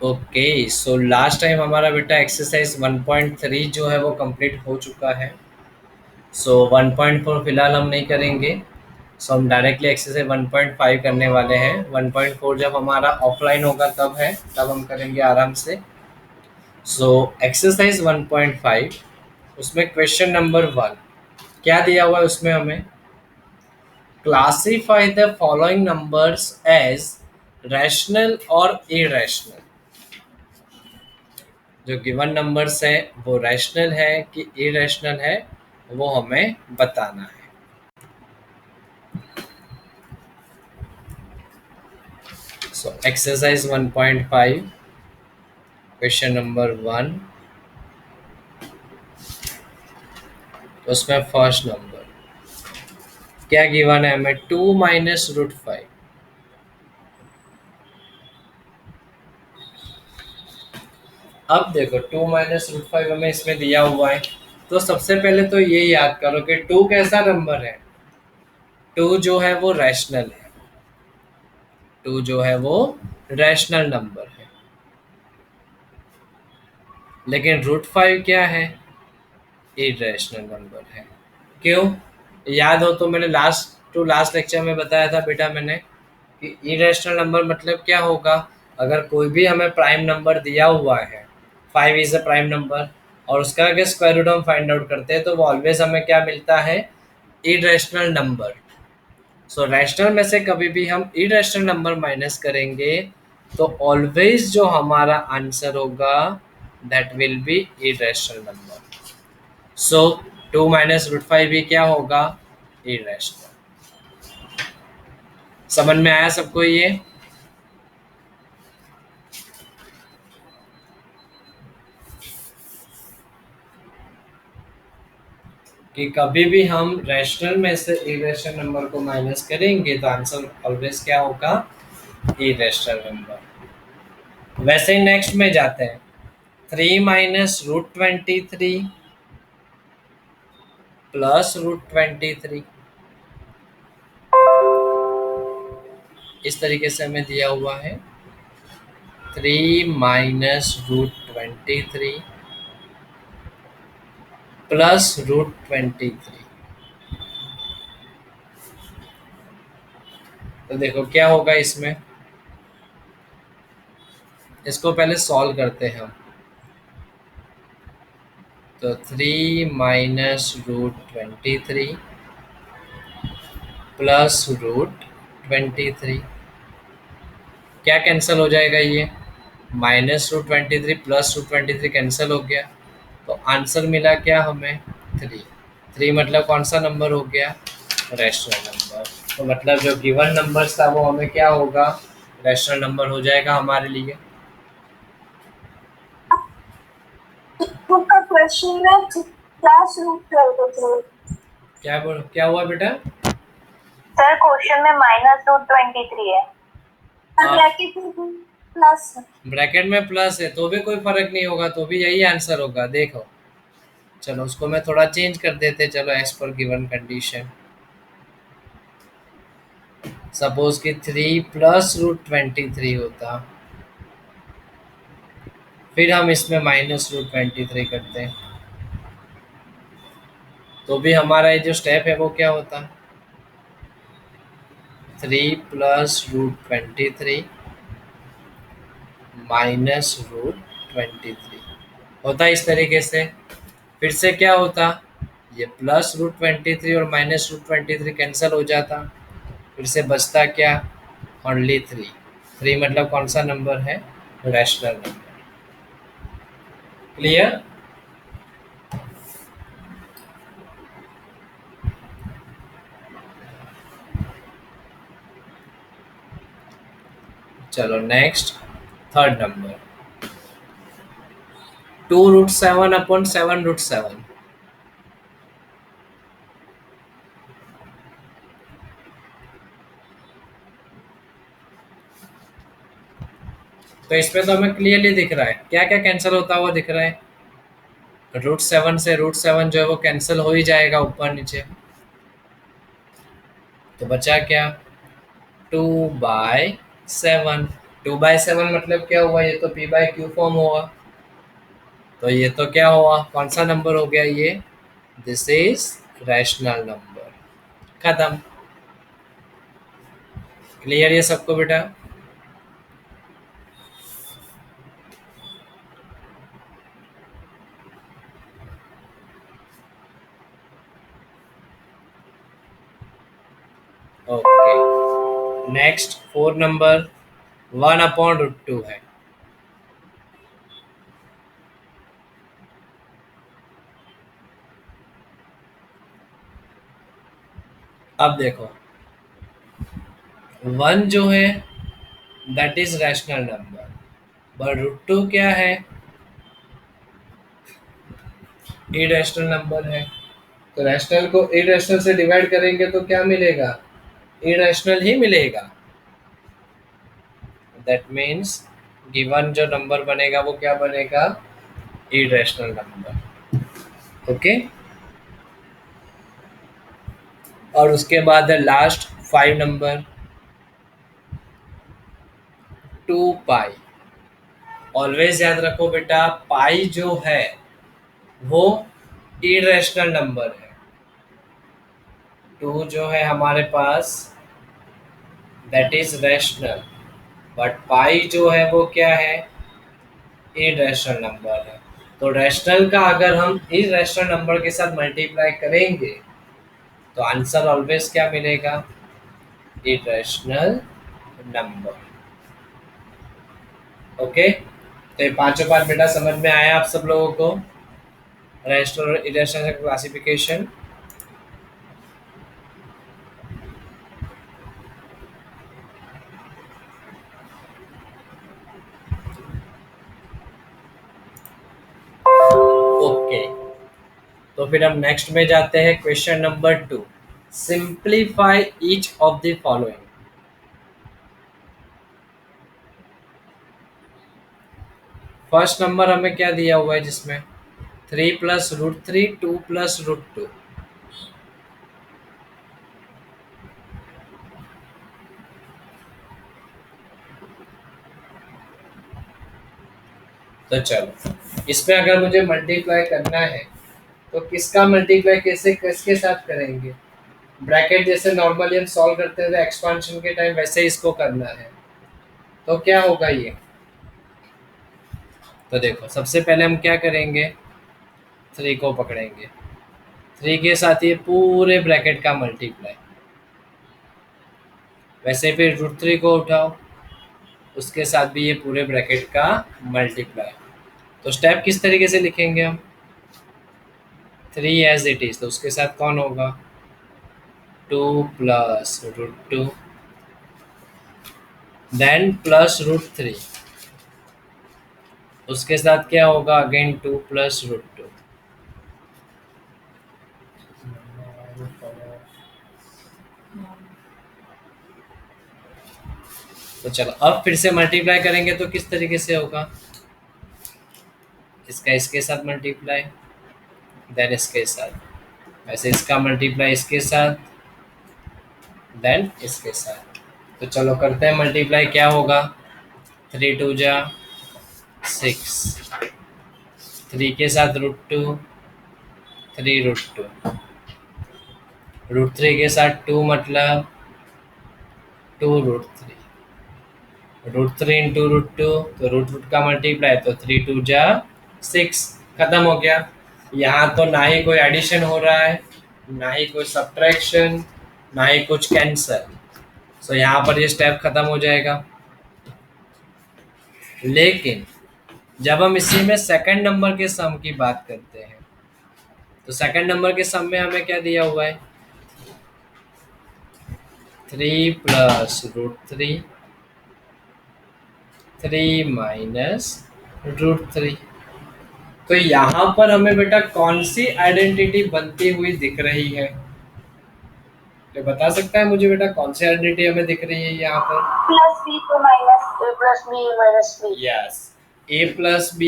Okay, so last time हमारा बेटा exercise 1.3 जो है वो कंप्लीट हो चुका है। सो 1.4 फिलहाल हम नहीं करेंगे। सो हम डायरेक्टली एक्सरसाइज 1.5 करने वाले हैं। 1.4 जब हमारा ऑफलाइन होगा तब है, तब हम करेंगे आराम से। सो एक्सरसाइज 1.5, उसमें क्वेश्चन नंबर 1 क्या दिया हुआ है उसमें हमें, classify the following numbers as rational और इरेशनल। जो गिवन नंबर्स है वो रैशनल है कि इरेशनल है, वो हमें बताना है। सो एक्सरसाइज 1.5 क्वेश्चन नंबर 1, उसमें फर्स्ट नंबर क्या गिवन है हमें, 2 - √5। अब देखो 2 - √5 हमें इसमें दिया हुआ है, तो सबसे पहले तो ये याद करो कि 2 कैसा नंबर है। 2 जो है वो रैशनल है। 2 जो है वो रैशनल नंबर है। लेकिन √5 क्या है, इरेशनल नंबर है। क्यों, याद हो तो मैंने लास्ट लेक्चर में बताया था बेटा मैंने कि इरेशनल नंबर मतलब क्या होगा। अगर कोई भी हमें प्राइम नंबर दिया हुआ है, 5 इज अ प्राइम नंबर, और उसका अगर स्क्वायर रूट हम फाइंड आउट करते हैं तो वो ऑलवेज हमें क्या मिलता है, इरेशनल नंबर। सो रैशनल में से कभी भी हम इरेशनल नंबर माइनस करेंगे तो ऑलवेज जो हमारा आंसर होगा that will be irrational number. सो 2 - √5 भी क्या होगा, इरेशनल। समझ में आया सबको ये। कि कभी भी हम रैशनल में से इरेशनल नंबर को माइनस करेंगे तो आंसर ऑलवेज क्या होगा, इरेशनल नंबर। वैसे ही नेक्स्ट में जाते हैं, 3 - √23 +√23। इस तरीके से हमें दिया हुआ है, 3 - √23 +√23। तो देखो क्या होगा इसमें, इसको पहले सॉल्व करते हैं हम। तो 3 - √23 +√23, क्या कैंसिल हो जाएगा ये, -√23 +√23 कैंसिल हो गया, तो आंसर मिला क्या हमें, 3। 3 मतलब कौन सा नंबर हो गया, रैशनल नंबर। तो मतलब जो गिवन नंबर था वो हमें क्या होगा, रैशनल नंबर हो जाएगा हमारे लिए। का क्वेश्चन में क्लास रूट कर दो सर। क्या हुआ बेटा, सर क्वेश्चन में -√23 है, ब्रैकेट में प्लस। ब्रैकेट में प्लस है तो भी कोई फर्क नहीं होगा, तो भी यही आंसर होगा। देखो चलो उसको मैं थोड़ा चेंज कर देते, चलो as per given condition. Suppose कि 3 +√23 होता, फिर हम इसमें -√23 करते हैं, तो भी हमारा ये जो स्टेप है वो क्या होता, 3 +√23 -√23 होता इस तरीके से। फिर से क्या होता, ये +√23 और -√23 कैंसिल हो जाता, फिर से बचता क्या, ओनली 3। 3 मतलब कौन सा नंबर है, रैशनल नंबर। क्लियर। चलो नेक्स्ट, थर्ड नंबर, 2√7/7√7। तो इसमें तो हमें क्लियरली दिख रहा है क्या क्या कैंसिल होता हुआ दिख रहा है, √7 से √7 जो है वो कैंसिल हो ही जाएगा ऊपर नीचे, तो बचा क्या, 2/7। 2/7 मतलब क्या हुआ, ये तो p/q फॉर्म हुआ, तो ये तो क्या हुआ, कौन सा नंबर हो गया ये, दिस इज रैशनल नंबर। खत्म। क्लियर ये सबको बेटा? ओके, नेक्स्ट 4 नंबर 1/√2 है। अब देखो 1 जो है that is rational number, but √2 क्या है, इरेशनल नंबर है। तो रैशनल को इरेशनल से डिवाइड करेंगे तो क्या मिलेगा, इरेशनल ही मिलेगा। दैट मीन्स गिवन जो नंबर बनेगा वो क्या बनेगा, इरेशनल नंबर। ओके, और उसके बाद है लास्ट 5 नंबर 2 पाई। ऑलवेज याद रखो बेटा, पाई जो है वो इरेशनल नंबर है। 2 जो है हमारे पास that is rational, but pi जो है वो क्या है, इरेशनल नंबर है। तो रैशनल का अगर हम इरेशनल नंबर के साथ मल्टीप्लाई करेंगे तो आंसर ऑलवेज क्या मिलेगा, इरेशनल नंबर। ओके, तो ये पांचों बार बेटा समझ में आया आप सब लोगों को, रैशनल और इरेशनल क्लासिफिकेशन। ओके, तो फिर हम नेक्स्ट में जाते हैं, question number 2, simplify each of the following. First number हमें क्या दिया हुआ है जिसमें 3 + √3 2 + √2। तो चलो इसमें अगर मुझे मल्टीप्लाई करना है तो किसका मल्टीप्लाई कैसे किसके साथ करेंगे, ब्रैकेट जैसे नॉर्मली हम सॉल्व करते थे एक्सपांशन के टाइम वैसे ही इसको करना है। तो क्या होगा ये, तो देखो सबसे पहले हम क्या करेंगे, 3 को पकड़ेंगे, 3 के साथ ये पूरे ब्रैकेट का मल्टीप्लाई, वैसे फिर √3 को उठाओ, उसके साथ भी ये पूरे ब्रैकेट का मल्टीप्लाई। तो स्टेप किस तरीके से लिखेंगे हम, 3 एज इट इज, तो उसके साथ कौन होगा, 2 + √2, देन +√3, उसके साथ क्या होगा, अगेन 2 + √2। तो चलो अब फिर से मल्टीप्लाई करेंगे तो किस तरीके से होगा, इसका इसके साथ मल्टीप्लाई, देन इसके साथ, वैसे इसका मल्टीप्लाई इसके साथ, देन इसके साथ। तो चलो करते हैं मल्टीप्लाई, क्या होगा, 3 × 2 = 6, 3 के साथ √2, 3 √2, √3 के साथ 2 मतलब 2 √3, √3 × √2, तो √2 का मल्टीप्लाई, तो 3 × 2 = 6, खत्म हो गया। यहाँ तो ना ही कोई एडिशन हो रहा है, ना ही कोई सब्ट्रैक्शन, ना ही कुछ कैंसल, सो यहाँ पर ये स्टेप खत्म हो जाएगा। लेकिन जब हम इसी में सेकंड नंबर के सम की बात करते हैं तो सेकंड नंबर के सम में हमें क्या दिया हुआ है, 3 + √3, 3 - √3। तो यहाँ पर हमें बेटा कौन सी आइडेंटिटी बनती हुई दिख रही है, तो बता सकता है मुझे बेटा कौन सी आइडेंटिटी हमें दिख रही है यहाँ पर, +b को -a + b yes, a+b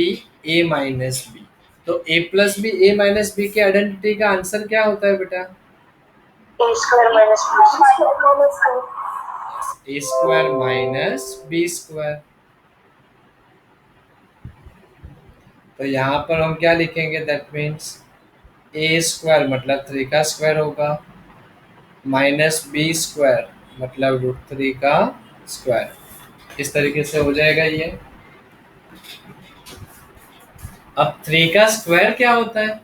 a-b। तो a+b a-b के आइडेंटिटी का आंसर क्या होता है बेटा, a² - b²। a² - b²। तो यहाँ पर हम क्या लिखेंगे, दैट मीन्स ए स्क्वायर मतलब 3 का स्क्वायर होगा, माइनस बी स्क्वायर मतलब √3 का स्क्वायर। इस तरीके से हो जाएगा ये। अब 3 का स्क्वायर क्या होता है,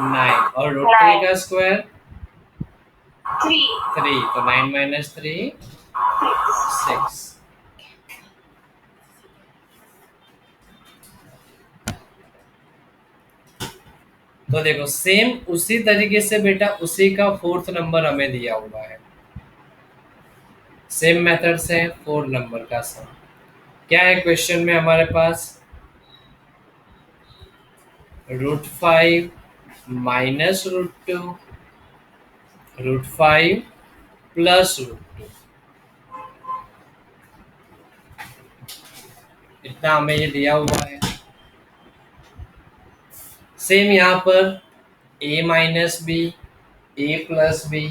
9, और √3 का स्क्वायर 3, तो 9 माइनस 3 6। तो देखो सेम उसी तरीके से बेटा उसी का 4th नंबर हमें दिया हुआ है, सेम मेथड से 4 नंबर का सम क्या है क्वेश्चन में हमारे पास, √5 माइनस √2 √5 प्लस √2, इतना हमें ये दिया हुआ है। सेम यहाँ पर a minus b a plus b,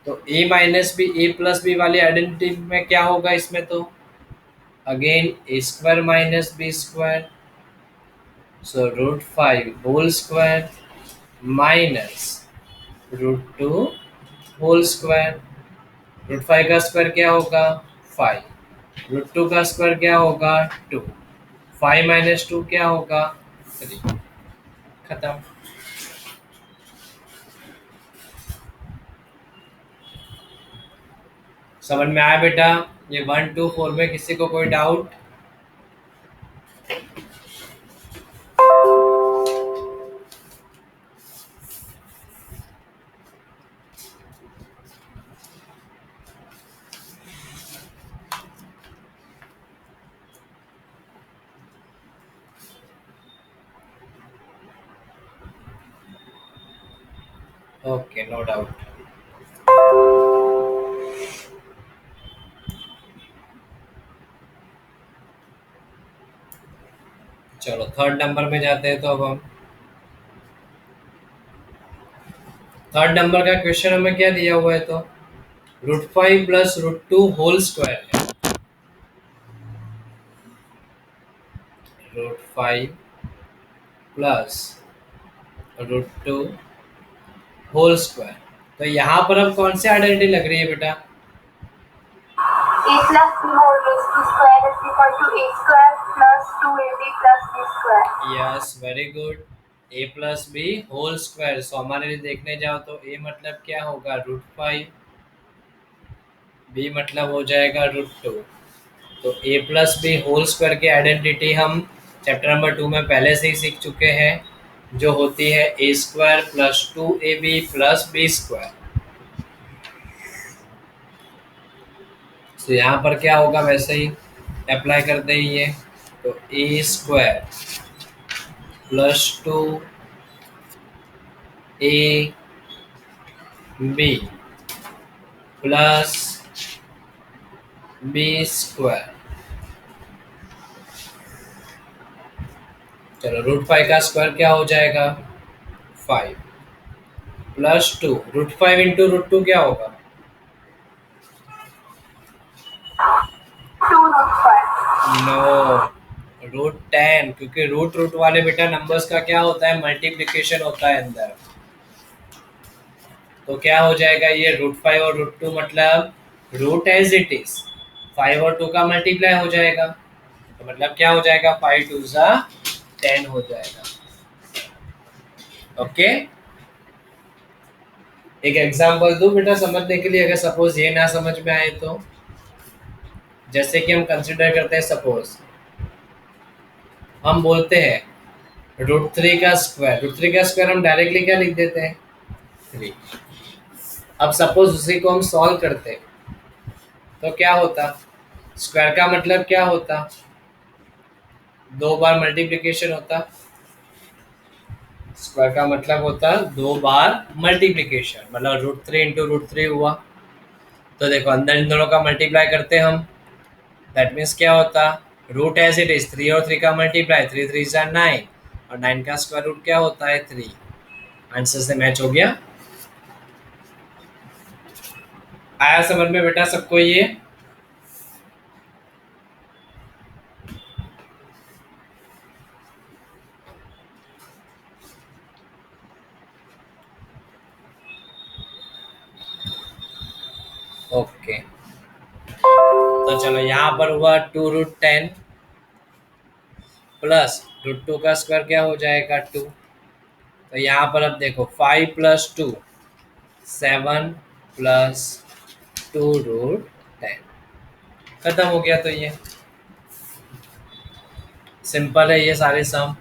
तो a minus b a plus b वाली आइडेंटिटी में क्या होगा इसमें, तो again a square minus b square, so √5 whole square minus √2 whole square. √5 का स्क्वायर क्या होगा 5, √2 का स्क्वायर क्या होगा 2, 5 माइनस 2 क्या होगा 3, खत्म। समझ में आया बेटा, ये 1 2 4 में किसी को कोई डाउट? Okay, no doubt. चलो थर्ड नंबर में जाते हैं। तो अब हम थर्ड नंबर का क्वेश्चन हमें क्या दिया हुआ है, तो √5 प्लस √2 होल स्क्वायर है, √5 प्लस √2 होल स्क्वायर। तो यहाँ पर अब कौन सी आइडेंटिटी लग रही है बेटा, a plus b whole raised to square is equal to a square plus 2ab plus b square. Yes very good, a plus b whole square. So हमारे लिए देखने जाओ तो a मतलब क्या होगा √5, b मतलब हो जाएगा √2। तो a plus b whole square की आइडेंटिटी हम चैप्टर नंबर 2 में पहले से ही सीख चुके हैं, जो होती है a square plus 2ab plus b square. तो यहाँ पर क्या होगा, वैसे ही अप्लाई कर दे ये, तो a square plus 2ab plus b square. चलो √5 का स्क्वायर क्या हो जाएगा 5 प्लस 2, √5 इंटू √2 क्या होगा 2 √5. नो, √10, क्योंकि रूट वाले बेटा नंबर्स का क्या होता है मल्टीप्लिकेशन होता है अंदर। तो क्या हो जाएगा ये √5 और √2 मतलब रूट एज इट इज 5 और 2 का मल्टीप्लाई हो जाएगा, तो मतलब क्या हो जाएगा 5 2 10 हो जाएगा। ओके, एक एग्जांपल दूं बेटा समझने के लिए, अगर सपोज ये ना समझ में आए तो, जैसे कि हम कंसिडर करते हैं, सपोज हम बोलते हैं √3 का स्क्वायर, √3 का स्क्वायर हम डायरेक्टली क्या लिख देते हैं 3। अब सपोज उसी को हम सॉल्व करते तो क्या होता, स्क्वायर का मतलब क्या होता 2 बार मल्टीप्लिकेशन होता, स्क्वायर का मतलब होता 2 बार मल्टीप्लिकेशन, मतलब √3 इंटू √3 हुआ। तो देखो अंदर इन दोनों का मल्टीप्लाई करते हम, दैट मीन्स क्या होता रूट एज इट इज 3 और 3 का मल्टीप्लाई 3 3 9, और 9 का स्क्वायर रूट क्या होता है 3। आंसर से मैच हो गया। आया समझ में बेटा सबको ये? ओके, तो चलो यहाँ पर हुआ 2√10 प्लस √2 का स्क्वायर क्या हो जाएगा 2। तो यहाँ पर अब देखो 5 + 2 7 प्लस 2√10 खत्म हो गया। तो ये सिंपल है ये सारे सम।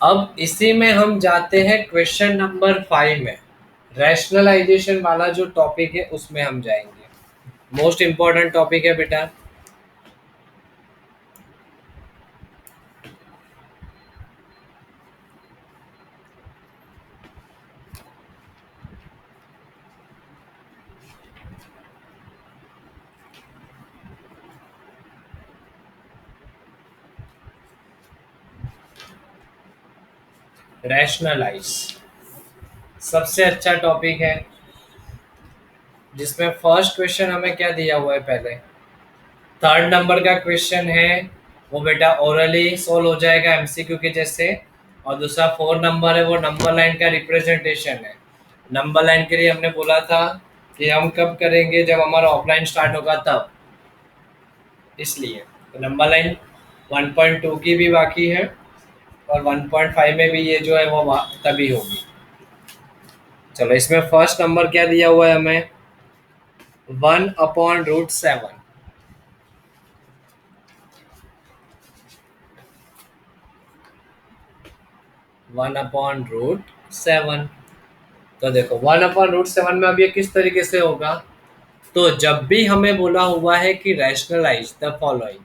अब इसी में हम जाते हैं क्वेश्चन नंबर 5 में। रैशनलाइजेशन वाला जो टॉपिक है उसमें हम जाएंगे। मोस्ट इंपॉर्टेंट टॉपिक है बेटा। रैशनलाइज सबसे अच्छा टॉपिक है, जिसमें फर्स्ट क्वेश्चन हमें क्या दिया हुआ है पहले। थर्ड नंबर का क्वेश्चन है वो बेटा ओरली सोल्व हो जाएगा एमसीक्यू के जैसे। और दूसरा 4 नंबर है वो नंबर लाइन का रिप्रेजेंटेशन है। नंबर लाइन के लिए हमने बोला था कि हम कब करेंगे, जब हमारा ऑफलाइन स्टार्ट होगा तब, इसलिए तो नंबर लाइन 1.2 की भी बाकी है और 1.5 में भी ये जो है वो तभी होगी। चलो इसमें फर्स्ट नंबर क्या दिया हुआ है हमें, 1/√7। 1/√7। तो देखो 1/√7 में अब ये किस तरीके से होगा। तो जब भी हमें बोला हुआ है कि रैशनलाइज द फॉलोइंग,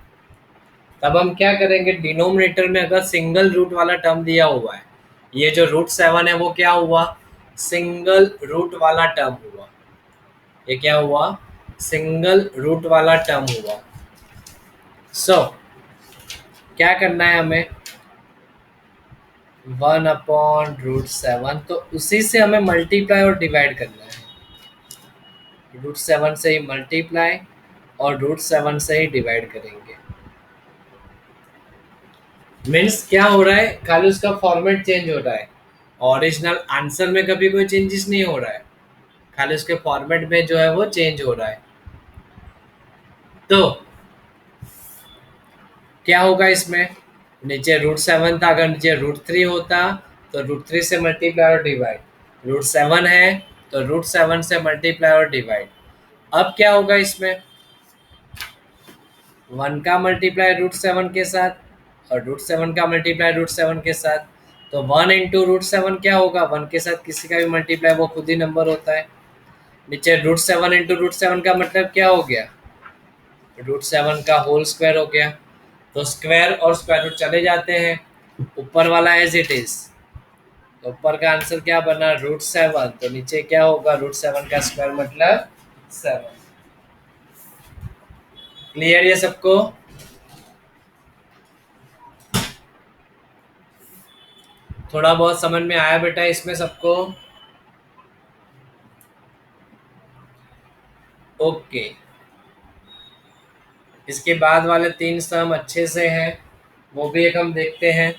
तब हम क्या करेंगे, डिनोमिनेटर में अगर सिंगल रूट वाला टर्म दिया हुआ है, ये जो √7 है वो क्या हुआ, सिंगल रूट वाला टर्म हुआ। ये क्या हुआ, सिंगल रूट वाला टर्म हुआ। सो क्या करना है हमें, 1/√7, तो उसी से हमें मल्टीप्लाई और डिवाइड करना है। √7 से ही मल्टीप्लाई और √7 से ही डिवाइड करेंगे। मीन्स क्या हो रहा है, खाली उसका फॉर्मेट चेंज हो रहा है, ओरिजिनल आंसर में कभी कोई चेंजेस नहीं हो रहा है, खाली उसके फॉर्मेट में जो है वो चेंज हो रहा है। तो क्या होगा इसमें, नीचे √7 था, अगर नीचे √3 होता तो √3 से मल्टीप्लाई और डिवाइड, √7 है तो √7 से मल्टीप्लाई और डिवाइड। अब क्या होगा इसमें, 1 का मल्टीप्लाई √7 के साथ और √7 का मल्टीप्लाई √7 के साथ। तो 1 इंटू √7 क्या होगा, 1 के साथ किसी का भी मल्टीप्लाई वो खुद ही नंबर होता है। नीचे √7 इंटू √7 का मतलब क्या हो गया, √7 का होल स्क्वायर हो गया। तो स्क्वायर और स्क्वायर रूट चले जाते हैं, ऊपर वाला एज इट इज। तो ऊपर का आंसर क्या बना, √7, तो नीचे क्या होगा, √7 का स्क्वायर मतलब 7। क्लियर ये सबको। थोड़ा बहुत समझ में आया बेटा इसमें सबको। ओके, इसके बाद वाले 3 सम अच्छे से हैं, वो भी एक हम देखते हैं।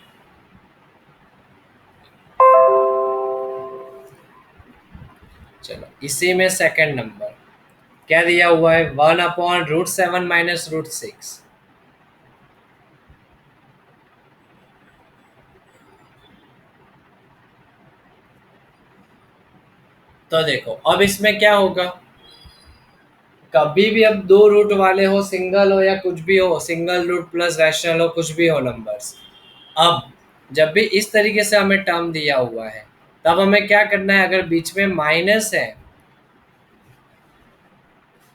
चलो इसी में सेकंड नंबर क्या दिया हुआ है, 1/√7 माइनस √6। तो देखो अब इसमें क्या होगा, कभी भी अब 2 रूट वाले हो, सिंगल हो या कुछ भी हो, सिंगल रूट प्लस रैशनल हो, कुछ भी हो नंबर्स, अब जब भी इस तरीके से हमें टर्म दिया हुआ है, तब हमें क्या करना है, अगर बीच में माइनस है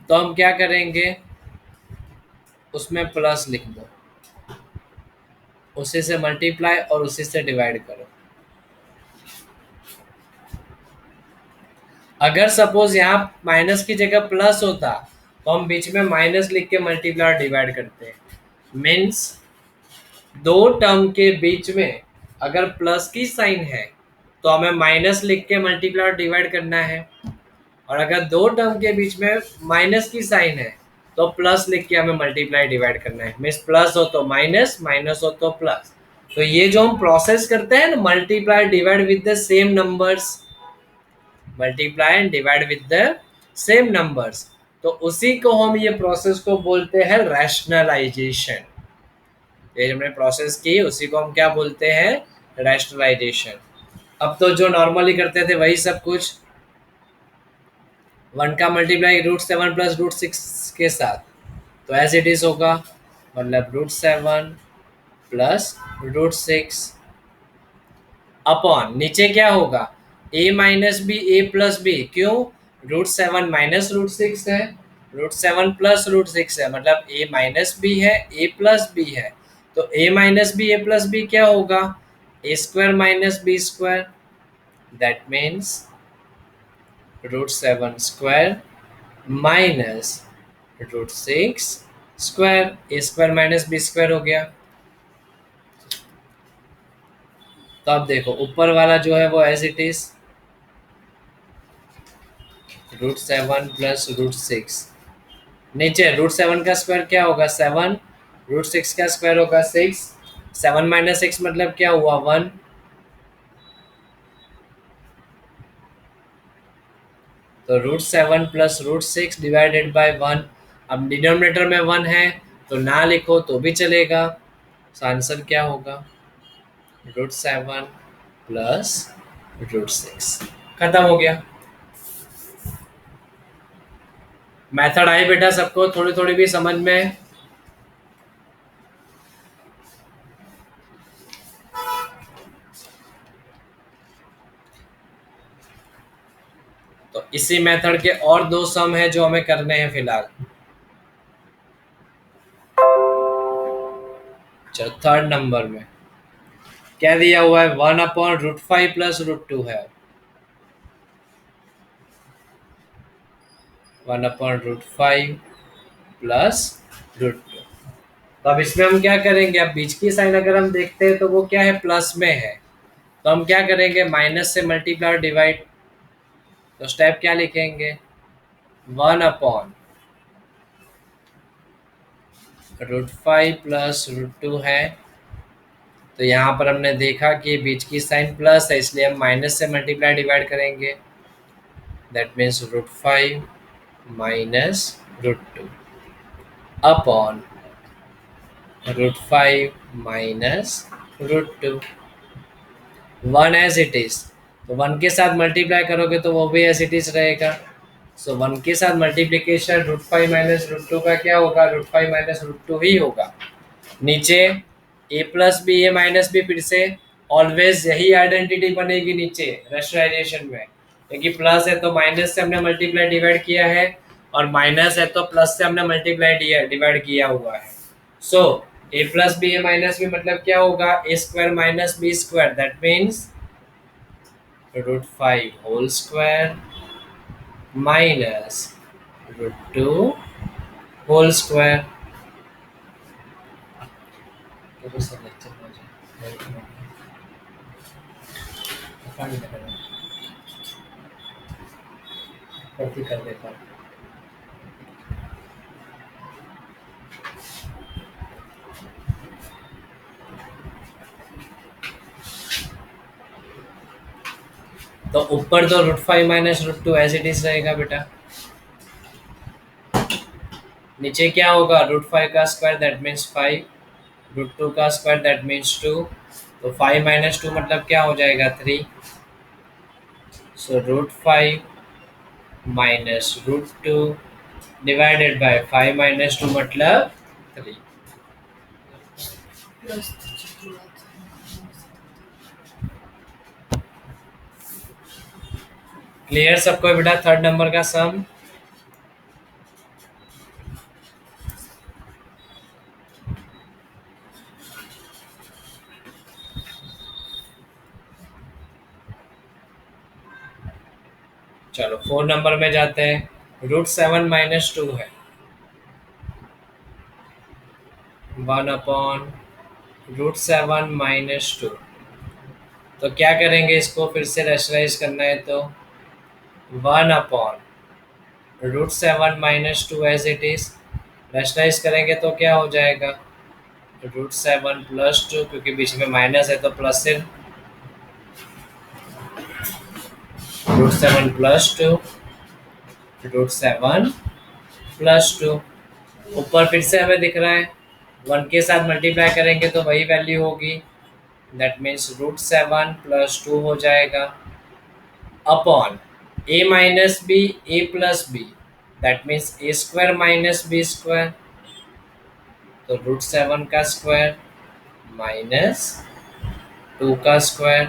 तो हम क्या करेंगे, उसमें प्लस लिख दो, उसी से मल्टीप्लाई और उसी से डिवाइड करो। अगर सपोज यहाँ माइनस की जगह प्लस होता तो हम बीच में माइनस लिख के मल्टीप्लाई और डिवाइड करते हैं। मीन्स दो टर्म के बीच में अगर प्लस की साइन है तो हमें माइनस लिख के मल्टीप्लाई और डिवाइड करना है, और अगर दो टर्म के बीच में माइनस की साइन है तो प्लस लिख के हमें मल्टीप्लाई डिवाइड करना है। मीन्स प्लस हो तो माइनस, माइनस हो तो प्लस। तो ये जो हम प्रोसेस करते हैं ना, multiply divide with the same numbers, multiply and divide with the same numbers. तो उसी को हम ये प्रोसेस को बोलते हैं रैशनलाइजेशन। ये हमने प्रोसेस की उसी को हम क्या बोलते हैं, रैशनलाइजेशन। अब तो जो नॉर्मली करते थे वही सब कुछ, 1 का मल्टीप्लाई √7 प्लस √6 के साथ, तो एज इट इज होगा, मतलब √7 प्लस √6 अपॉन नीचे क्या होगा, a minus b a plus b. क्यों, √7 माइनस √6 है, √7 प्लस √6 है, मतलब a माइनस बी है a प्लस बी है। तो a minus b a plus b क्या होगा, a² minus b², that means √7² minus √6², a² minus b² हो गया। तो अब देखो ऊपर वाला जो है वो एज इट इज √7 प्लस √6, नीचे √7 का स्क्वायर क्या होगा 7, √6 का स्क्वायर होगा 6, 7 माइनस 6 मतलब क्या हुआ 1, तो √7 प्लस √6 डिवाइडेड बाय 1। अब डिनोमिनेटर में 1 है तो ना लिखो तो भी चलेगा, तो आंसर क्या होगा √7 प्लस √6। खत्म हो गया। मेथड आई बेटा सबको थोड़ी थोड़ी भी समझ में। तो इसी मेथड के और 2 सम है जो हमें करने हैं फिलहाल। चलो थर्ड नंबर में क्या दिया हुआ है, 1/√5 प्लस √2 है, 1/√5 प्लस √2। तो अब इसमें हम क्या करेंगे, अब बीच की साइन अगर हम देखते हैं तो वो क्या है, प्लस में है, तो हम क्या करेंगे, माइनस से मल्टीप्लाई और डिवाइड। तो स्टेप क्या लिखेंगे, 1/√5 प्लस √2 है, तो यहाँ पर हमने देखा कि बीच की साइन प्लस है इसलिए हम माइनस से मल्टीप्लाई डिवाइड करेंगे, that means √5 minus √2 upon √5 minus √2, 1 as it is. तो 1 के साथ मल्टीप्लाई करोगे तो वो भी एज इट इज रहेगा। सो 1 के साथ मल्टीप्लीकेशन √5 माइनस √2 का क्या होगा, √5 माइनस √2 ही होगा। नीचे a plus b a minus b, फिर से ऑलवेज यही आइडेंटिटी बनेगी नीचे रैशनलाइजेशन में, क्योंकि प्लस है तो माइनस से हमने मल्टीप्लाई डिवाइड किया है, और माइनस है तो प्लस से हमने मल्टीप्लाई डिवाइड किया हुआ है। So a plus b a minus b मतलब क्या होगा, a² minus b², that means √5 whole square minus √2 whole square. कर देता हूँ। तो ऊपर तो √5 माइनस √2 एज इट इज रहेगा बेटा, नीचे क्या होगा, √5 का स्क्वायर दैट मीन्स 5, √2 का स्क्वायर दैट मीन्स 2, तो 5 माइनस 2 मतलब क्या हो जाएगा 3, सो √5 माइनस √2 डिवाइडेड बाय 5 माइनस 2 मतलब 3। क्लियर सबको बेटा थर्ड नंबर का सम। चलो 4 नंबर में जाते हैं, √7 माइनस 2 है, 1/√7 माइनस 2। तो क्या करेंगे, इसको फिर से रैशनलाइज करना है तो 1/√7 minus 2 as it is, rationalise करेंगे तो क्या हो जाएगा, √7 प्लस 2, क्योंकि बीच में माइनस है तो प्लस से √7 + 2, √7 + 2। ऊपर फिर से हमें दिख रहा है 1 के साथ मल्टीप्लाई करेंगे तो वही वैल्यू होगी, दैट मीन्स √7 + 2 हो जाएगा, upon a - b that means a² - b²। तो √7 का स्क्वायर -2 का स्क्वायर,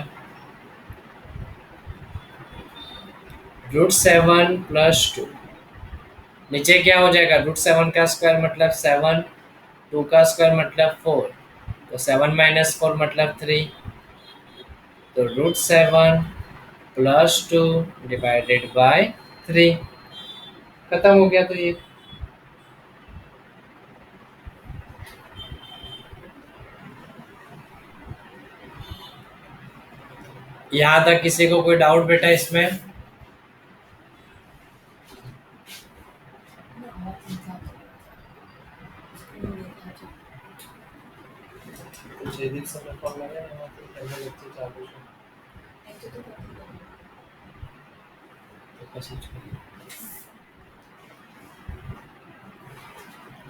√7 + 2। नीचे क्या हो जाएगा, √7 का स्क्वायर मतलब 7, 2 का स्क्वायर मतलब 4, तो 7 - 4 मतलब 3। तो √7 + 2 डिवाइडेड बाय 3, खत्म हो गया। तो ये यहाँ तक किसी को कोई डाउट बेटा इसमें?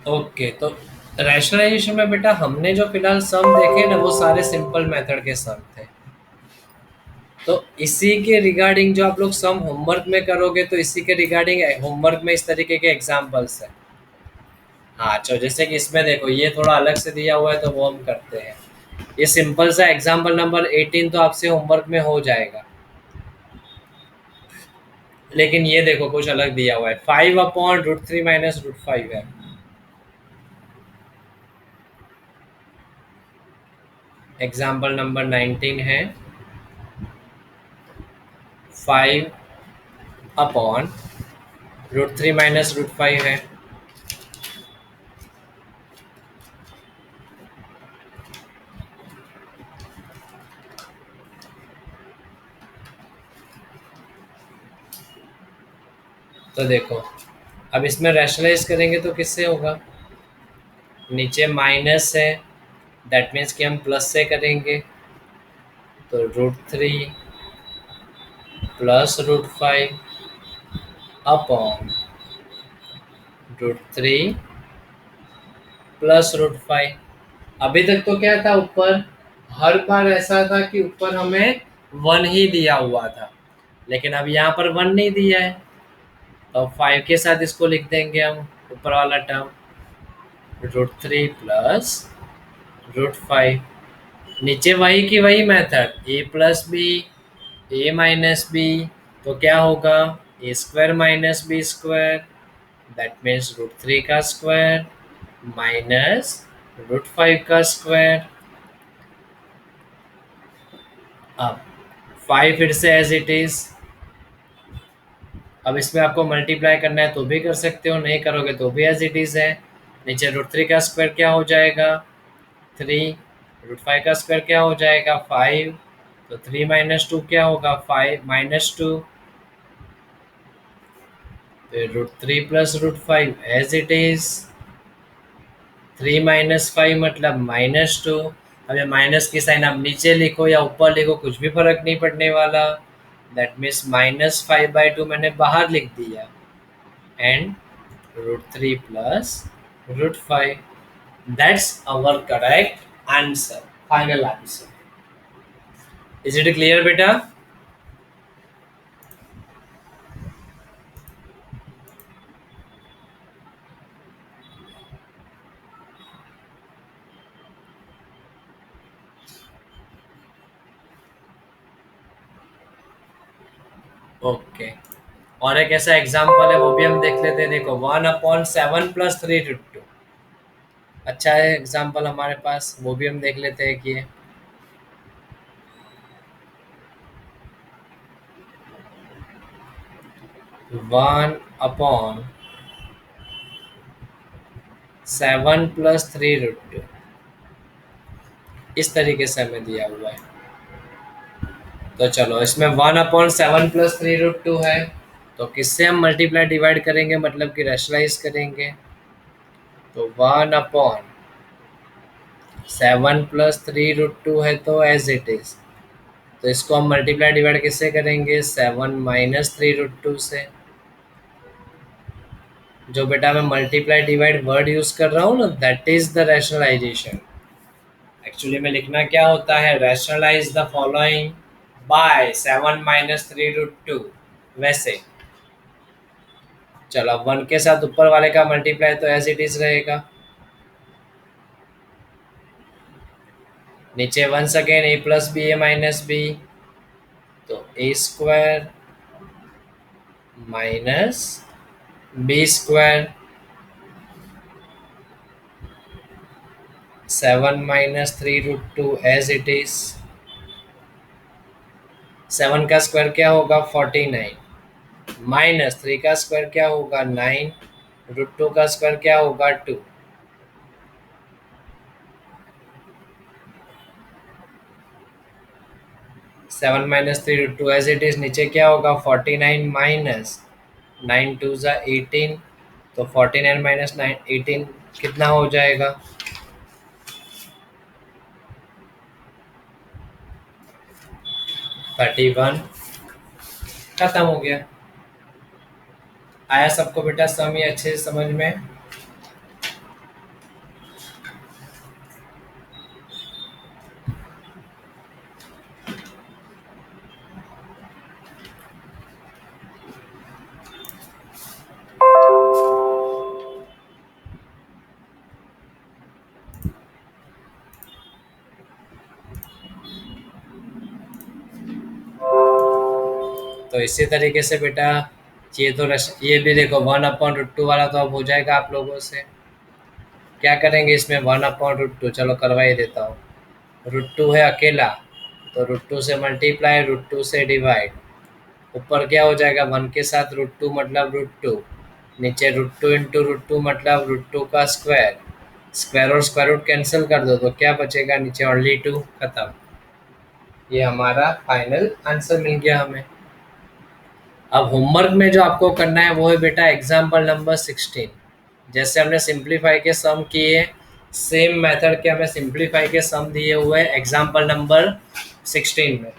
ओके, तो रैशनलाइजेशन में बेटा हमने जो फिलहाल सम देखे ना वो सारे सिंपल मेथड के सम थे। तो इसी के रिगार्डिंग जो आप लोग सम होमवर्क में करोगे तो इसी के रिगार्डिंग होमवर्क में इस तरीके के एग्जांपल्स है। हाँ, तो जैसे कि इसमें देखो ये थोड़ा अलग से दिया हुआ है तो वो हम करते हैं। ये सिंपल सा एग्जांपल नंबर 18 तो आपसे होमवर्क में हो जाएगा, लेकिन ये देखो कुछ अलग दिया हुआ है, 5/√3 - √5 है। एग्जाम्पल नंबर 19 है 5/√3 - √5 है। तो देखो अब इसमें रैशनलाइज करेंगे तो किससे होगा, नीचे माइनस है दैट मीन्स कि हम प्लस से करेंगे, तो √3 + √5 अपॉन √3 + √5। अभी तक तो क्या था, ऊपर हर बार ऐसा था कि ऊपर हमें 1 ही दिया हुआ था, लेकिन अब यहाँ पर 1 नहीं दिया है, तो 5 के साथ इसको लिख देंगे हम ऊपर वाला टर्म, √3 + √5। नीचे वही की वही मेथड, a + b, तो क्या होगा, a² - b², दैट मीन्स √3 का स्क्वायर -√5 का स्क्वायर। अब 5 फिर से एज इट इज, अब इसमें आपको मल्टीप्लाई करना है तो भी कर सकते हो, नहीं करोगे तो भी एज इट इज है। नीचे √3 का स्क्वायर क्या हो जाएगा 3, √5 का स्क्वायर क्या हो जाएगा 5, तो 3 - 2 क्या होगा 5 - 2, फिर √3 + √5 एज इट इज, 3 - 5 मतलब -2। अब ये माइनस की साइन आप नीचे लिखो या ऊपर लिखो कुछ भी फर्क नहीं पड़ने वाला, दैट मीन्स -5/2 मैंने बाहर लिख दिया, and √3 + √5, that's our correct answer, final answer. Is it clear बेटा? ओके, और एक ऐसा एग्जाम्पल है वो भी हम देख लेते हैं। देखो 1/7 + 3√2, अच्छा है एग्जाम्पल हमारे पास, वो भी हम देख लेते हैं कि 1/7 + 3√2 इस तरीके से हमें दिया हुआ है। तो चलो इसमें 1/7 + 3√2 है, तो किससे हम मल्टीप्लाई डिवाइड करेंगे, मतलब कि रैशनलाइज करेंगे, तो 1/7 + 3√2 है तो एज इट इज, तो इसको हम मल्टीप्लाई डिवाइड किससे करेंगे, 7 माइनस 3√2 से। जो बेटा मैं मल्टीप्लाई डिवाइड वर्ड यूज कर रहा हूँ ना, that is the rationalisation. Actually में लिखना क्या होता है, rationalise the following by 7 minus 3√2, वैसे। चलो 1 के साथ ऊपर वाले का मल्टीप्लाई तो एज इट इज रहेगा, नीचे once again a plus b a minus b, तो a square minus b square, 7 minus 3√2 as it is. 7 का स्क्वायर क्या होगा 49, माइनस 3 का स्क्वायर क्या होगा 9, √2 का स्क्वायर क्या होगा 2। 7 माइनस 3√2 एज इट इज, नीचे क्या होगा 49 माइनस 9 टू ज़ा 18, तो 49 माइनस 9 18 कितना हो जाएगा, 31। खत्म हो गया। आया सबको बेटा सम ये अच्छे से समझ में। तो इसी तरीके से बेटा ये तो ये भी देखो 1/√2 वाला तो अब हो जाएगा आप लोगों से। क्या करेंगे इसमें 1/√2, चलो करवा ही देता हूँ। √2 है अकेला, तो √2 से मल्टीप्लाई, √2 से डिवाइड, ऊपर क्या हो जाएगा 1 के साथ √2 मतलब √2, नीचे √2 इंटू √2 मतलब √2 का स्क्वायर, स्क्वायर और स्क्वायर रूट कैंसिल कर दो तो क्या बचेगा नीचे ओनली 2, खत्म। ये हमारा फाइनल आंसर मिल गया हमें। अब होमवर्क में जो आपको करना है वो है बेटा एग्जाम्पल नंबर 16। जैसे हमने सिंप्लीफाई के सम किए, सेम मेथड के हमें सिंप्लीफाई के सम दिए हुए एग्जाम्पल नंबर 16 में,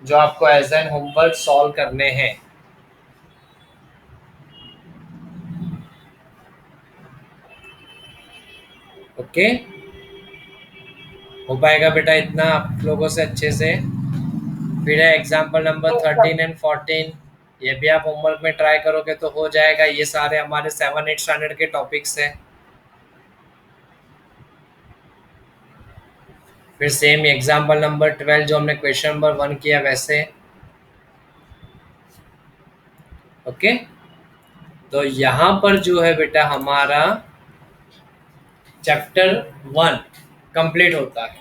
जो आपको एज एन होमवर्क सॉल्व करने हैं। ओके, हो पाएगा बेटा इतना आप लोगों से अच्छे से। फिर है एग्जाम्पल नंबर 13 एंड 14, ये भी आप होमवर्क में ट्राई करोगे तो हो जाएगा। ये सारे हमारे 7-8 स्टैंडर्ड के टॉपिक्स हैं। फिर सेम एग्जाम्पल नंबर 12 जो हमने क्वेश्चन नंबर 1 किया वैसे। ओके, तो यहाँ पर जो है बेटा हमारा चैप्टर 1 कंप्लीट होता है।